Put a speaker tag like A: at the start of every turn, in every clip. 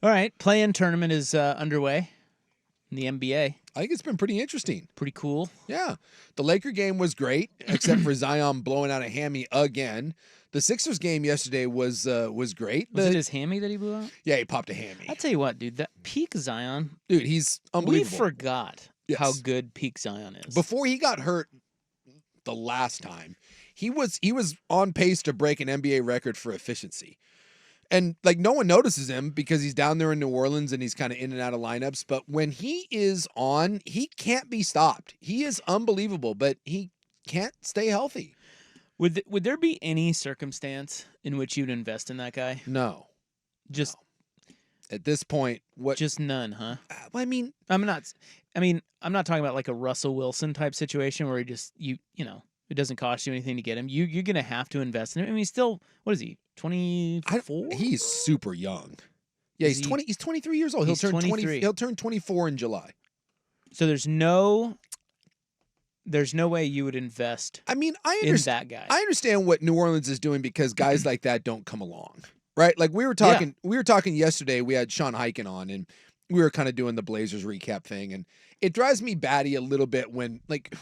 A: All right, play-in tournament is underway in the NBA.
B: I think it's been pretty interesting.
A: Pretty cool.
B: Yeah. The Laker game was great, except for Zion blowing out a hammy again. The Sixers game yesterday was great.
A: Was it his hammy that he blew out?
B: Yeah, he popped a hammy.
A: I'll tell you what, dude, that peak Zion.
B: Dude, he's
A: We
B: unbelievable.
A: forgot how good peak Zion is.
B: Before he got hurt the last time, he was on pace to break an NBA record for efficiency. And like no one notices him because he's down there in New Orleans and he's kind of in and out of lineups. But when he is on, he can't be stopped. He is unbelievable, but he can't stay healthy.
A: Would there be any circumstance in which you'd invest in that guy?
B: No.
A: Just
B: at this point, what?
A: Just none, huh?
B: I mean,
A: I'm not talking about like a Russell Wilson type situation where he just you know it doesn't cost you anything to get him. You're gonna have to invest in him. I mean, he's still, what is he? 24?
B: He's super young. Yeah, he's 20. He's 23 years old. He'll turn
A: 23.
B: He'll turn 24 in July.
A: So there's no way you would invest.
B: I mean,
A: in that guy.
B: I understand what New Orleans is doing because guys like that don't come along, right? Like we were talking yesterday. We had Sean Hyken on, and we were kind of doing the Blazers recap thing, and it drives me batty a little bit when like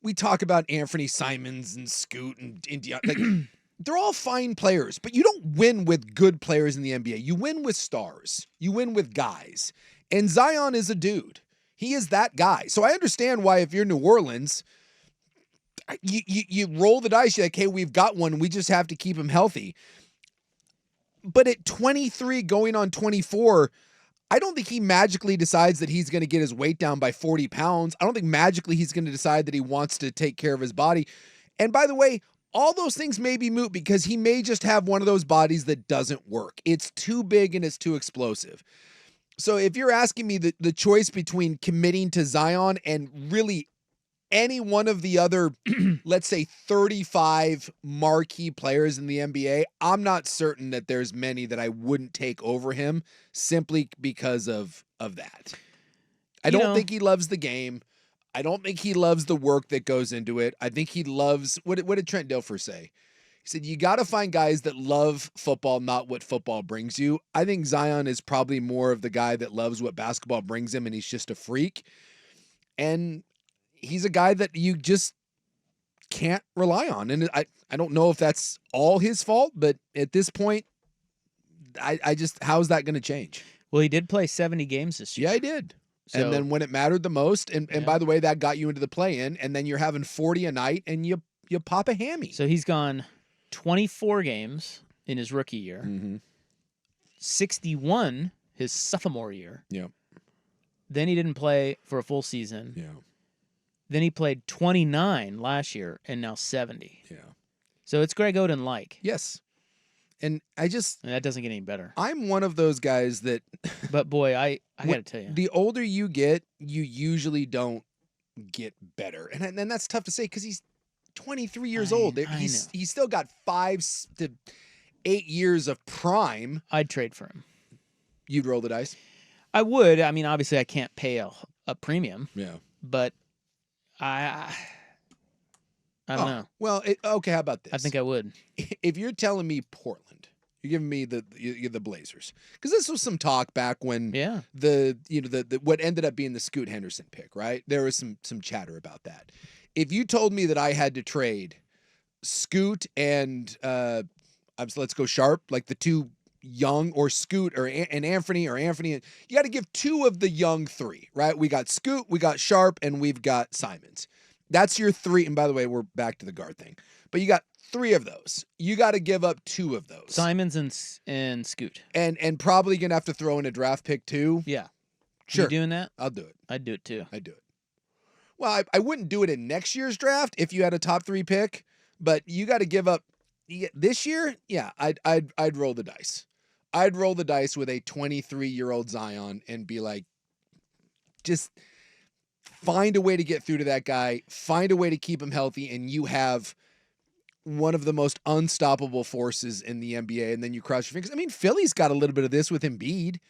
B: we talk about Anthony Simons and Scoot and India. Like they're all fine players, but you don't win with good players in the NBA. You win with stars. You win with guys. And Zion is a dude. He is that guy. So I understand why if you're New Orleans, you roll the dice. You're like, hey, we've got one. We just have to keep him healthy. But at 23 going on 24, I don't think he magically decides that he's going to get his weight down by 40 pounds. I don't think magically he's going to decide that he wants to take care of his body. And by the way, all those things may be moot because he may just have one of those bodies that doesn't work. It's too big and it's too explosive. So if you're asking me the choice between committing to Zion and really any one of the other, let's say 35 marquee players in the NBA, I'm not certain that there's many that I wouldn't take over him simply because of that. I don't think he loves the game. I don't think he loves the work that goes into it. I think he loves, what did Trent Dilfer say? He said, you got to find guys that love football, not what football brings you. I think Zion is probably more of the guy that loves what basketball brings him, and he's just a freak. And he's a guy that you just can't rely on. And I don't know if that's all his fault, but at this point, I just, how's that going to change?
A: Well, he did play 70 games this year.
B: Yeah, he did.
A: So,
B: and then when it mattered the most, and by the way, that got you into the play-in, and then you're having 40 a night, and you pop a hammy.
A: So he's gone 24 games in his rookie year, 61 his sophomore year.
B: Yeah.
A: Then he didn't play for a full season.
B: Yeah.
A: Then he played 29 last year and now 70.
B: Yeah.
A: So it's Greg Oden-like.
B: Yes. And
A: that doesn't get any better.
B: I'm one of those guys that
A: But boy, I got to tell you.
B: The older you get, you usually don't get better. And that's tough to say because he's 23 years old. He's still got 5 to 8 years of prime.
A: I'd trade for him.
B: You'd roll the dice?
A: I would. I mean, obviously I can't pay a premium.
B: Yeah.
A: But I don't know.
B: Well, okay, how about this?
A: I think I would.
B: If you're telling me Portland, you're giving me the Blazers, because this was some talk back when the what ended up being the Scoot Henderson pick, right? There was some chatter about that. If you told me that I had to trade Scoot and let's go Sharp, like the two young, or Scoot and Anthony, you got to give 2 of the young 3, right? We got Scoot, we got Sharp, and we've got Simons. That's your 3. And by the way, we're back to the guard thing. But you got 3 of those. You got to give up 2 of those.
A: Simons and Scoot.
B: And probably going to have to throw in a draft pick too.
A: Yeah.
B: Sure.
A: You doing that?
B: I'll do it.
A: I'd do it too.
B: I'd do it. Well, I wouldn't do it in next year's draft if you had a top 3 pick, but you got to give up this year. Yeah, I'd roll the dice. I'd roll the dice with a 23-year-old Zion and be like, just find a way to get through to that guy, find a way to keep him healthy, and you have one of the most unstoppable forces in the NBA, and then you cross your fingers. I mean, Philly's got a little bit of this with Embiid.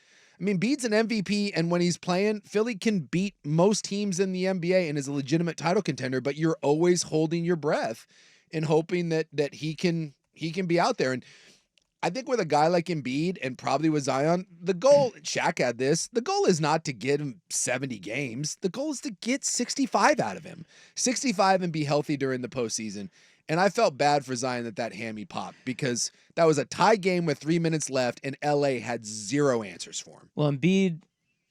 B: I mean, Embiid's an MVP, and when he's playing, Philly can beat most teams in the NBA and is a legitimate title contender, but you're always holding your breath and hoping that he can be out there. And I think with a guy like Embiid and probably with Zion, the goal, Shaq had this, the goal is not to get him 70 games. The goal is to get 65 out of him. 65 and be healthy during the postseason. And I felt bad for Zion that hammy popped because that was a tie game with 3 minutes left and LA had zero answers for him.
A: Well, Embiid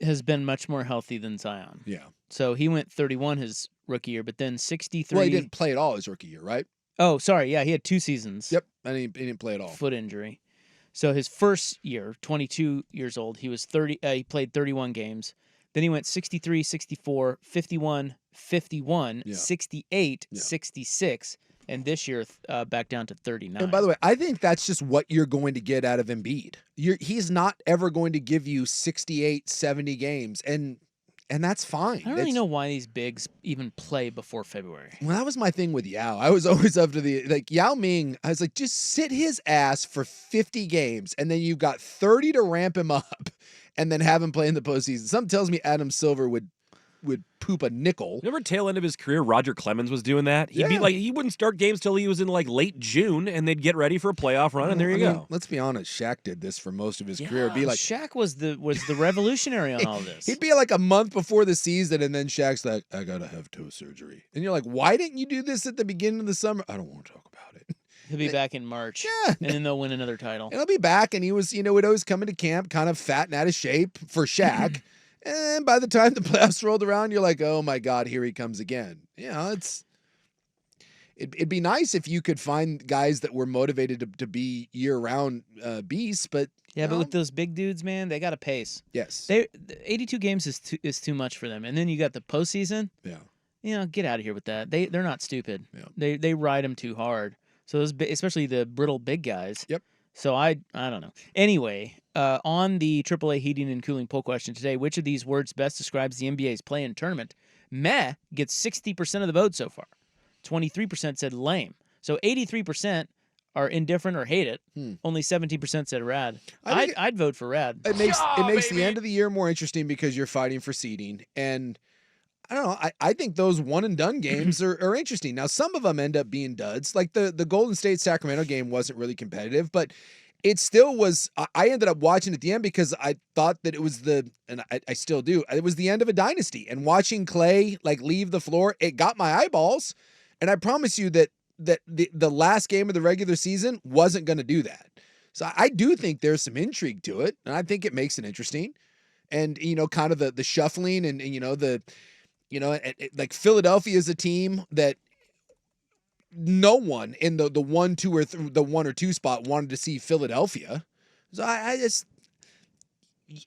A: has been much more healthy than Zion.
B: Yeah.
A: So he went 31 his rookie year, but then 63.
B: Well, he didn't play at all his rookie year, right?
A: Oh, sorry. Yeah, he had 2 seasons.
B: Yep. And he didn't play at all.
A: Foot injury. So his first year, 22 years old, he was 30. He played 31 games. Then he went 63, 64, 51, 51, 68, 66. And this year, back down to 39.
B: And by the way, I think that's just what you're going to get out of Embiid. He's not ever going to give you 68, 70 games, and that's fine.
A: I don't really know why these bigs even play before February.
B: Well, that was my thing with Yao. I was always up to Yao Ming. I was like, just sit his ass for 50 games, and then you've got 30 to ramp him up, and then have him play in the postseason. Something tells me Adam Silver would poop a nickel.
C: Remember tail end of his career, Roger Clemens was doing that? He'd be like, he wouldn't start games till he was in like late June, and they'd get ready for a playoff run, and there you go.
B: Let's be honest, Shaq did this for most of his career. Be like,
A: Shaq was the revolutionary on all this.
B: He'd be like a month before the season, and then Shaq's like, I gotta have toe surgery. And you're like, why didn't you do this at the beginning of the summer? I don't want to talk about it.
A: He'll be back in March.
B: Yeah.
A: And then they'll win another title.
B: And he'll be back, and he was, would always come into camp kind of fat and out of shape for Shaq. And by the time the playoffs rolled around, you're like, oh my God, here he comes again. It'd be nice if you could find guys that were motivated to be year-round beasts, but
A: but with those big dudes, man, they got a pace.
B: Yes.
A: 82 games is too much for them. And then you got the postseason.
B: Yeah.
A: Get out of here with that. They're not stupid.
B: Yeah.
A: They ride them too hard. So those, especially the brittle big guys.
B: Yep.
A: So I don't know. Anyway, on the AAA heating and cooling poll question today, which of these words best describes the NBA's play-in tournament? Meh gets 60% of the vote so far. 23% said lame. So 83% are indifferent or hate it. Only 17% said rad. I'd vote for rad.
B: It makes the end of the year more interesting because you're fighting for seeding. And I don't know. I think those one-and-done games are interesting. Now, some of them end up being duds. Like the Golden State-Sacramento game wasn't really competitive, but it still was. I ended up watching at the end because I thought that it was and I still do, it was the end of a dynasty. And watching Clay leave the floor, it got my eyeballs. And I promise you that the last game of the regular season wasn't going to do that. So I do think there's some intrigue to it, and I think it makes it interesting. And, kind of the shuffling and like Philadelphia is a team that no one in the 1, 2, or the 1 or 2 spot wanted to see Philadelphia. So I just,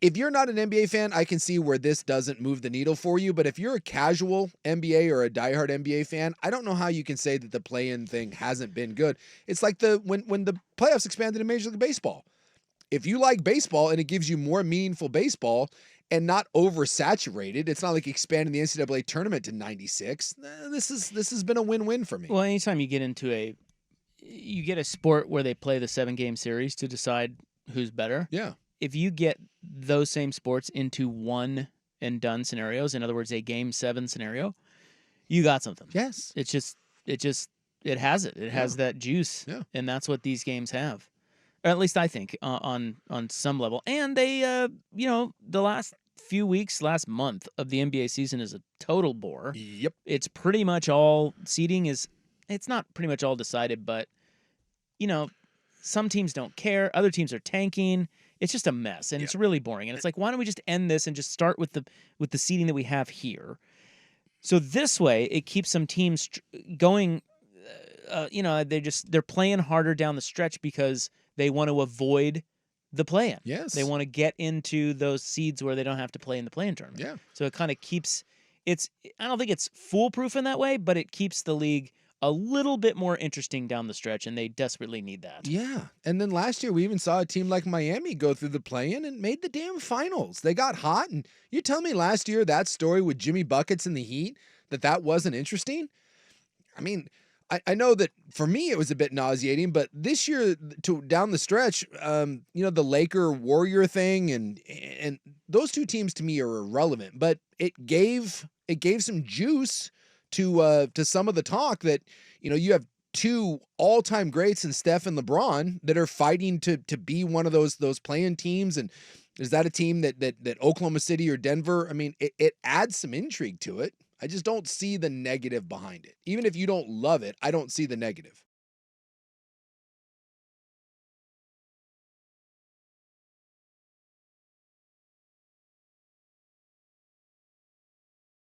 B: if you're not an NBA fan, I can see where this doesn't move the needle for you. But if you're a casual NBA or a diehard NBA fan, I don't know how you can say that the play-in thing hasn't been good. It's like when the playoffs expanded in Major League Baseball. If you like baseball and it gives you more meaningful baseball and not oversaturated, it's not like expanding the NCAA tournament to 96. This has been a win-win for me.
A: Well, anytime you get a sport where they play the 7-game series to decide who's better.
B: Yeah. If
A: you get those same sports into one and done scenarios, in other words, a game 7 scenario, you got something.
B: Yes.
A: It has it. It has that juice.
B: Yeah.
A: And that's what these games have. Or at least I think on some level. And they, the last few weeks, last month of the NBA season is a total bore.
B: Yep.
A: It's pretty much all seeding it's not pretty much all decided, but some teams don't care. Other teams are tanking. It's just a mess, and it's really boring. And it's like, why don't we just end this and just start with the seeding that we have here? So this way, it keeps some teams going. They're playing harder down the stretch because they want to avoid the play-in.
B: Yes,
A: they want to get into those seeds where they don't have to play in the play-in tournament.
B: Yeah.
A: So it kind of keeps it's. I don't think it's foolproof in that way, but it keeps the league a little bit more interesting down the stretch, and they desperately need that.
B: Yeah. And then last year, we even saw a team like Miami go through the play-in and made the damn finals. They got hot, and you tell me last year that story with Jimmy Buckets and the Heat, that wasn't interesting? I mean, I know that for me it was a bit nauseating, but this year down the stretch, the Laker-Warrior thing, and those two teams to me are irrelevant, but it gave some juice to some of the talk that, you have two all-time greats in Steph and LeBron that are fighting to be one of those play-in teams. And is that a team that Oklahoma City or Denver? I mean, it adds some intrigue to it. I just don't see the negative behind it. Even if you don't love it, I don't see the negative.